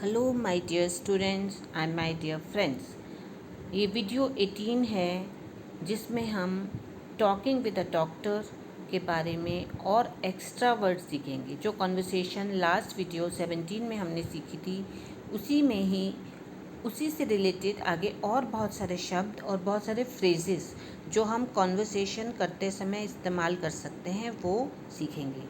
Hello my dear students and my dear friends. ये video 18 है जिसमें हम टॉकिंग विद अ डॉक्टर के बारे में और एक्स्ट्रा वर्ड्स सीखेंगे। जो कॉन्वर्सेशन लास्ट वीडियो 17 में हमने सीखी थी उसी से रिलेटेड आगे और बहुत सारे शब्द और बहुत सारे फ्रेजेस जो हम कॉन्वर्सेशन करते समय इस्तेमाल कर सकते हैं वो सीखेंगे।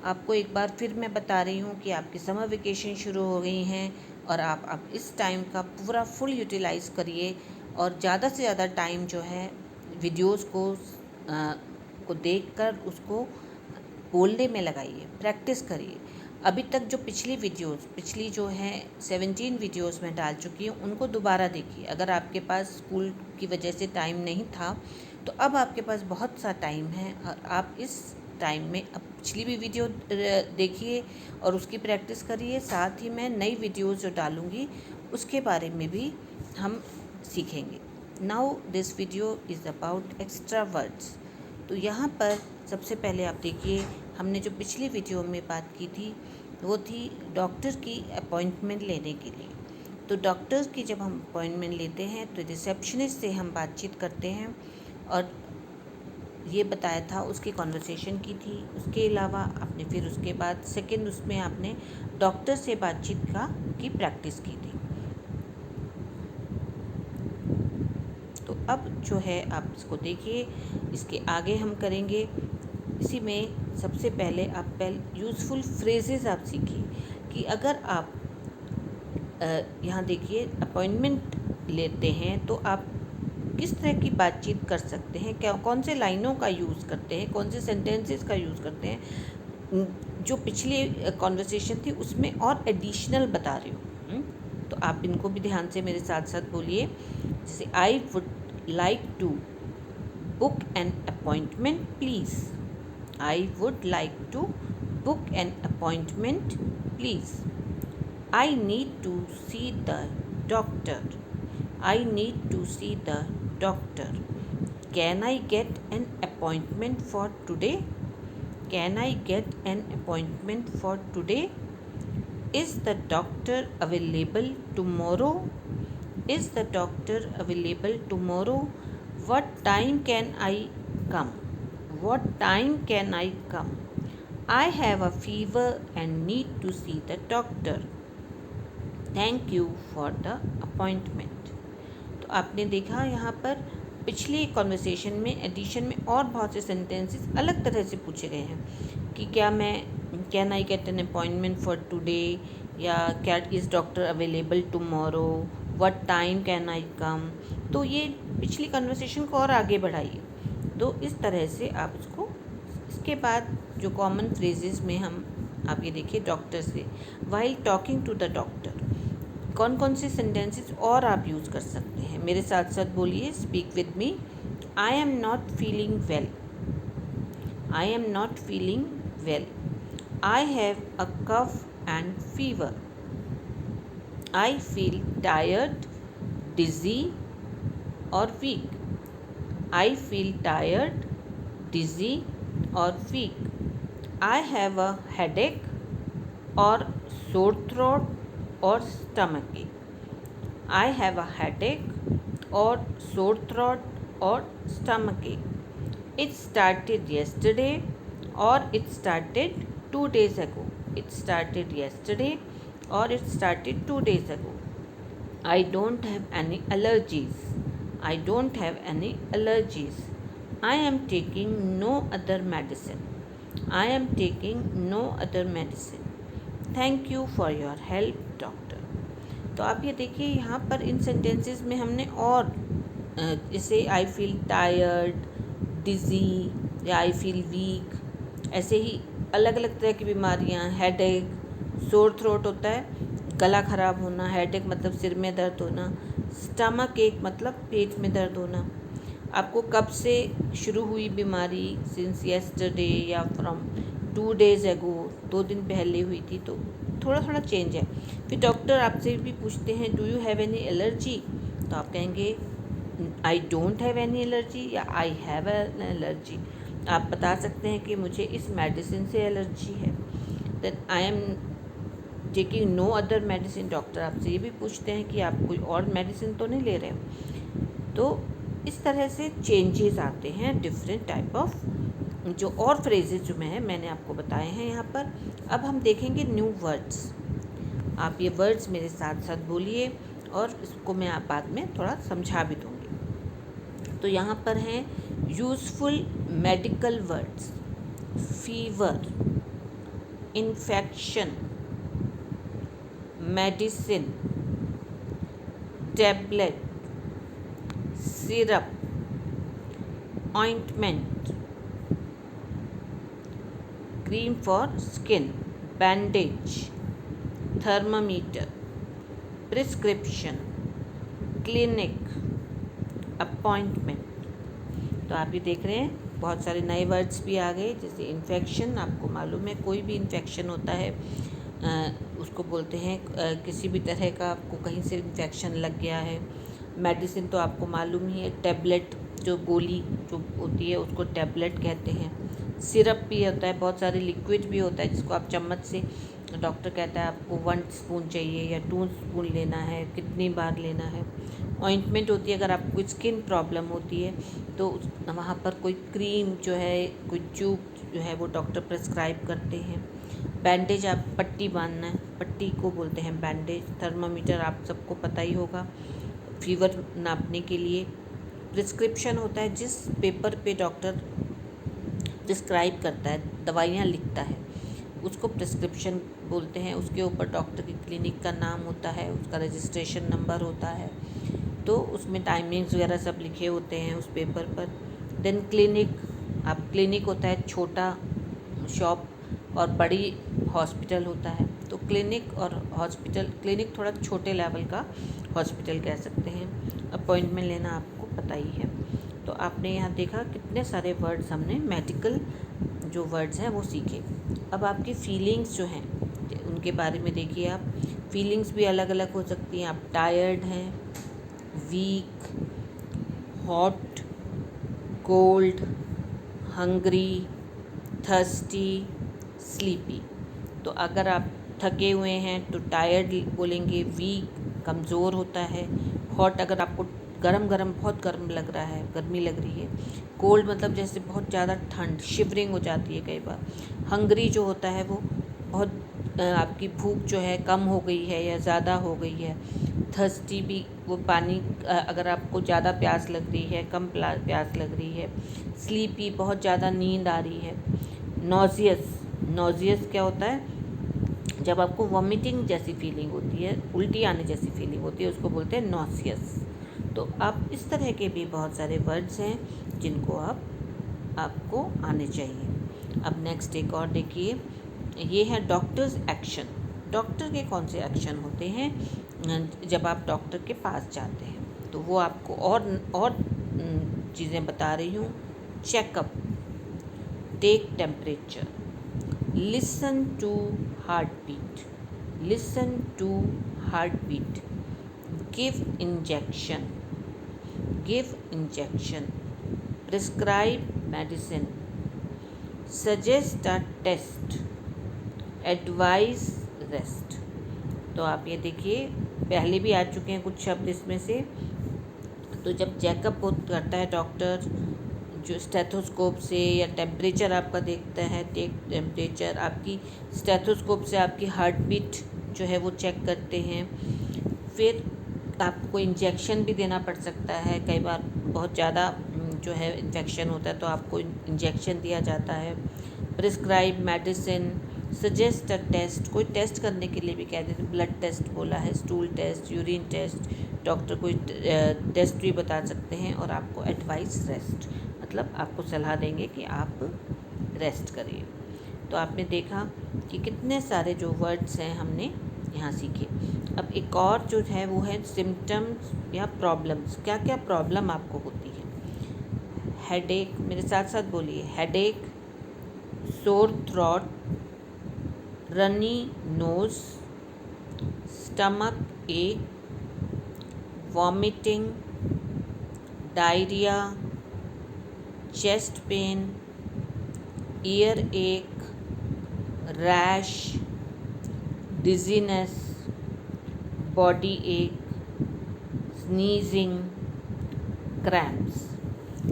आपको एक बार फिर मैं बता रही हूँ कि आपकी समर वेकेशन शुरू हो गई हैं और आप अब इस टाइम का पूरा फुल यूटिलाइज़ करिए और ज़्यादा से ज़्यादा टाइम जो है वीडियोस को देखकर उसको बोलने में लगाइए, प्रैक्टिस करिए। अभी तक जो पिछली जो है 17 वीडियोस में डाल चुकी हूँ उनको दोबारा देखिए। अगर आपके पास स्कूल की वजह से टाइम नहीं था तो अब आपके पास बहुत सा टाइम है और आप इस टाइम में अब पिछली भी वीडियो देखिए और उसकी प्रैक्टिस करिए। साथ ही मैं नई वीडियोस जो डालूँगी उसके बारे में भी हम सीखेंगे। Now this video is about extra words. तो यहाँ पर सबसे पहले आप देखिए, हमने जो पिछली वीडियो में बात की थी वो थी डॉक्टर की अपॉइंटमेंट लेने के लिए। तो डॉक्टर्स की जब हम अपॉइंटमेंट लेते हैं तो रिसेप्शनिस्ट से हम बातचीत करते हैं और ये बताया था, उसकी कॉन्वर्सेशन की थी। उसके अलावा आपने फिर उसके बाद सेकंड उसमें आपने डॉक्टर से बातचीत की प्रैक्टिस की थी। तो अब जो है आप इसको देखिए, इसके आगे हम करेंगे। इसी में सबसे पहले आप यूज़फुल फ्रेजेस आप सीखिए कि अगर आप यहाँ देखिए अपॉइंटमेंट लेते हैं तो आप किस तरह की बातचीत कर सकते हैं, क्या कौन से लाइनों का यूज़ करते हैं, कौन से सेंटेंसेस का यूज़ करते हैं। जो पिछली कॉन्वर्सेशन थी उसमें और एडिशनल बता रही हूँ। तो आप इनको भी ध्यान से मेरे साथ साथ बोलिए। जैसे I would like to book an appointment please. I would like to book an appointment please. I need to see the doctor. I need to see the doctor. Can I get an appointment for today? Can I get an appointment for today? Is the doctor available tomorrow? Is the doctor available tomorrow? What time can I come? What time can I come? I have a fever and need to see the doctor. Thank you for the appointment. तो आपने देखा यहाँ पर पिछली conversation में addition में और बहुत से सेंटेंसेस अलग तरह से पूछे गए हैं कि can I get an appointment for today, या क्या is doctor available tomorrow, what time can I come. तो ये पिछली कॉन्वर्सेशन को और आगे बढ़ाइए। तो इस तरह से आप इसके बाद जो कॉमन फ्रेजेस में आप ये देखिए डॉक्टर से, while talking to the doctor कौन कौन से सेंटेंसेस और आप यूज़ कर सकते हैं। मेरे साथ साथ बोलिए, speak with me. I am not feeling well. I am not feeling well. I have a cough and fever. I feel tired, dizzy or weak. I feel tired, dizzy or weak. I have a headache or sore throat or stomach ache. I have a headache or sore throat or stomach ache. It started yesterday or it started 2 days ago. It started yesterday or it started 2 days ago. I don't have any allergies. I don't have any allergies. I am taking no other medicine. I am taking no other medicine. Thank you for your help doctor. तो आप ये देखिए यहाँ पर इन sentences में हमने और जैसे आई फील टायर्ड, डिज़ी या आई फील वीक, ऐसे ही अलग अलग तरह की बीमारियाँ, हेडेक, सोर थ्रोट होता है गला ख़राब होना, हेडेक मतलब सिर में दर्द होना, स्टमक एक मतलब पेट में दर्द होना। आपको कब से शुरू हुई बीमारी, सिंस येस्टरडे या फ्रॉम 2 days ago, 2 दिन पहले हुई थी, तो थोड़ा थोड़ा चेंज है। फिर डॉक्टर आपसे भी पूछते हैं do you have any allergy, तो आप कहेंगे I don't have any allergy या आई हैव एन एलर्जी। आप बता सकते हैं कि मुझे इस मेडिसिन से एलर्जी है। Then I am taking no other medicine, doctor आपसे ये भी पूछते हैं कि आप कोई और मेडिसिन तो नहीं ले रहे हो। तो इस तरह से चेंजेस आते हैं, डिफरेंट टाइप ऑफ जो और फ्रेजेस जो मैंने आपको बताए हैं यहाँ पर। अब हम देखेंगे न्यू वर्ड्स। आप ये वर्ड्स मेरे साथ साथ बोलिए और इसको मैं आप बाद में थोड़ा समझा भी दूँगी। तो यहाँ पर हैं useful medical words: fever, infection, medicine, tablet, syrup, ointment, cream for skin, bandage, thermometer, prescription, clinic, appointment. तो आप ये देख रहे हैं बहुत सारे नए वर्ड्स भी आ गए, जैसे इन्फेक्शन। आपको मालूम है कोई भी इन्फेक्शन होता है उसको बोलते हैं किसी भी तरह का आपको कहीं से इन्फेक्शन लग गया है। मेडिसिन तो आपको मालूम ही है, टैबलेट जो गोली जो होती है उसको टैबलेट कहते हैं। सिरप भी होता है, बहुत सारे लिक्विड भी होता है जिसको आप चम्मच से, डॉक्टर कहता है आपको 1 स्पून चाहिए या 2 स्पून लेना है, कितनी बार लेना है। ऑइंटमेंट होती है अगर आपको कोई स्किन प्रॉब्लम होती है तो वहाँ पर कोई क्रीम जो है, कोई ट्यूब जो है वो डॉक्टर प्रेस्क्राइब करते हैं। बैंडेज, आप पट्टी बांधना है, पट्टी को बोलते हैं बैंडेज। थर्मामीटर आप सबको पता ही होगा, फीवर नापने के लिए। प्रिस्क्रिप्शन होता है जिस पेपर पे डॉक्टर प्रिस्क्राइब करता है, दवाइयाँ लिखता है, उसको प्रिस्क्रिप्शन बोलते हैं। उसके ऊपर डॉक्टर की क्लिनिक का नाम होता है, उसका रजिस्ट्रेशन नंबर होता है, तो उसमें टाइमिंग्स वगैरह सब लिखे होते हैं उस पेपर पर। देन क्लिनिक, आप क्लिनिक होता है छोटा शॉप और बड़ी हॉस्पिटल होता है। तो क्लिनिक और हॉस्पिटल, क्लिनिक थोड़ा छोटे लेवल का हॉस्पिटल कह सकते हैं। अपॉइंटमेंट लेना आपको पता ही है। तो आपने यहाँ देखा कितने सारे वर्ड्स हमने मेडिकल जो वर्ड्स हैं वो सीखे। अब आपकी फीलिंग्स जो हैं उनके बारे में देखिए। आप फीलिंग्स भी अलग अलग हो सकती हैं। आप टायर्ड हैं, weak, hot, cold, hungry, thirsty, sleepy. तो अगर आप थके हुए हैं तो टायर्ड बोलेंगे, वीक कमज़ोर होता है, हॉट अगर आपको गरम गरम बहुत गर्म लग रहा है, गर्मी लग रही है, कोल्ड मतलब जैसे बहुत ज़्यादा ठंड, शिवरिंग हो जाती है कई बार। हंग्री जो होता है वो बहुत आपकी भूख जो है कम हो गई है या ज़्यादा हो गई है। थर्स्टी भी वो पानी, अगर आपको ज़्यादा प्यास लग रही है, कम प्यास लग रही है। स्लीपी बहुत ज़्यादा नींद आ रही है। नॉजियस, नॉजियस क्या होता है, जब आपको वॉमिटिंग जैसी फीलिंग होती है, उल्टी आने जैसी फीलिंग होती है, उसको बोलते हैं नॉसियस। तो आप इस तरह के भी बहुत सारे वर्ड्स हैं जिनको आपको आने चाहिए। अब नेक्स्ट एक और देखिए, ये है डॉक्टर्स एक्शन। डॉक्टर के कौन से एक्शन होते हैं जब आप डॉक्टर के पास जाते हैं, तो वो आपको और चीज़ें बता रही हूँ। Checkup, take temperature, listen to heart beat, listen to heart beat, give injection, give injection, prescribe medicine, suggest a test, advice rest. तो आप ये देखिए पहले भी आ चुके हैं कुछ शब्द इसमें से। तो जब चेकअप करता है डॉक्टर, जो स्टेथोस्कोप से या टेम्परेचर आपका देखता है, टेक टेम्परेचर, आपकी स्टेथोस्कोप से आपकी हार्ट बीट जो है वो चेक करते हैं। फिर आपको इंजेक्शन भी देना पड़ सकता है, कई बार बहुत ज़्यादा जो है इन्फेक्शन होता है तो आपको इंजेक्शन दिया जाता है। Prescribe medicine, suggest a test, कोई टेस्ट करने के लिए भी कह देते, ब्लड टेस्ट बोला है, stool test, urine test, doctor कोई टेस्ट भी बता सकते हैं। और आपको एडवाइस रेस्ट, मतलब आपको सलाह देंगे कि आप रेस्ट करिए। तो आपने देखा कि कितने सारे जो वर्ड्स हैं हमने यहाँ सीखे। अब एक और जो है वो है सिम्टम्स या प्रॉब्लम्स। क्या क्या प्रॉब्लम आपको होती है? हेडेक, मेरे साथ साथ बोलिए, headache, sore throat, runny nose, stomach ache, vomiting, diarrhoea, chest pain, earache, rash, dizziness, body ache, sneezing, cramps.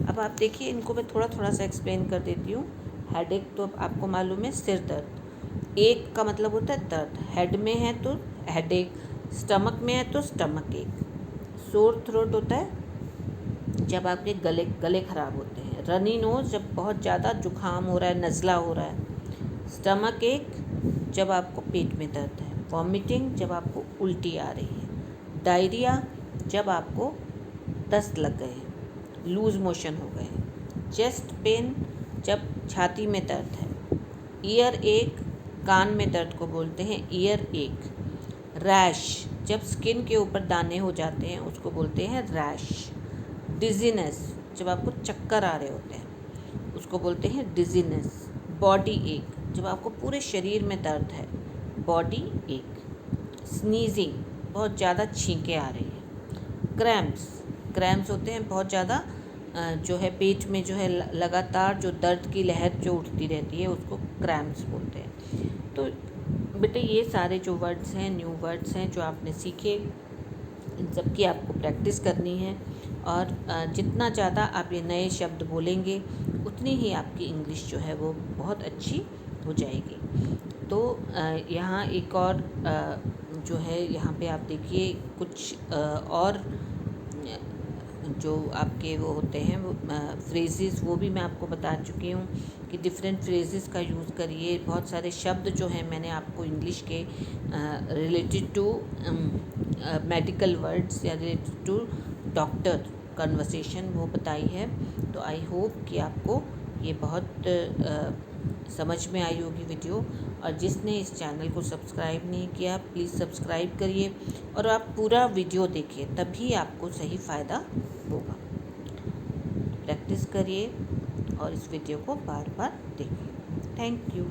अब आप देखिए, इनको मैं थोड़ा थोड़ा सा एक्सप्लेन कर देती हूँ। हेडेक तो आपको मालूम है, सिर दर्द। एक का मतलब होता है दर्द, हेड में है तो हेडेक, स्टमक में है तो स्टमक एक। सोर थ्रोट होता है जब आपके गले गले खराब होते हैं। रनी नोज, जब बहुत ज़्यादा जुकाम हो रहा है, नज़ला हो रहा है। स्टमक एक, जब आपको पेट में दर्द है। वॉमिटिंग, जब आपको उल्टी आ रही है। डायरिया, जब आपको दस्त लग गए हैं, लूज़ मोशन हो गए हैं। चेस्ट पेन, जब छाती में दर्द है। ईयर एक, कान में दर्द को बोलते हैं ईयर एक। रैश, जब स्किन के ऊपर दाने हो जाते हैं उसको बोलते हैं रैश। डिजीनेस, जब आपको चक्कर आ रहे होते हैं उसको बोलते हैं डिजीनेस। बॉडी एक, जब आपको पूरे शरीर में दर्द है, बॉडी एक। स्नीजिंग, बहुत ज़्यादा छींकें आ रही हैं। क्रैम्प्स, क्रैम्प्स होते हैं बहुत ज़्यादा जो है पेट में जो है लगातार जो दर्द की लहर जो उठती रहती है उसको क्रैम्प्स बोलते हैं। तो बेटे ये सारे जो वर्ड्स हैं, न्यू वर्ड्स हैं जो आपने सीखे, इन सब की आपको प्रैक्टिस करनी है। और जितना ज़्यादा आप ये नए शब्द बोलेंगे उतनी ही आपकी इंग्लिश जो है वो बहुत अच्छी हो जाएगी। तो यहाँ एक और जो है यहाँ पे आप देखिए कुछ और जो आपके वो होते हैं वो फ्रेजेस, वो भी मैं आपको बता चुकी हूँ कि डिफरेंट फ्रेजेस का यूज़ करिए। बहुत सारे शब्द जो हैं मैंने आपको इंग्लिश के रिलेटेड टू मेडिकल वर्ड्स या रिलेटेड टू डॉक्टर कन्वर्सेशन वो बताई है। तो आई होप कि आपको ये बहुत समझ में आई होगी वीडियो। और जिसने इस चैनल को सब्सक्राइब नहीं किया प्लीज़ सब्सक्राइब करिए और आप पूरा वीडियो देखिए, तभी आपको सही फ़ायदा होगा। प्रैक्टिस करिए और इस वीडियो को बार बार देखिए। Thank you.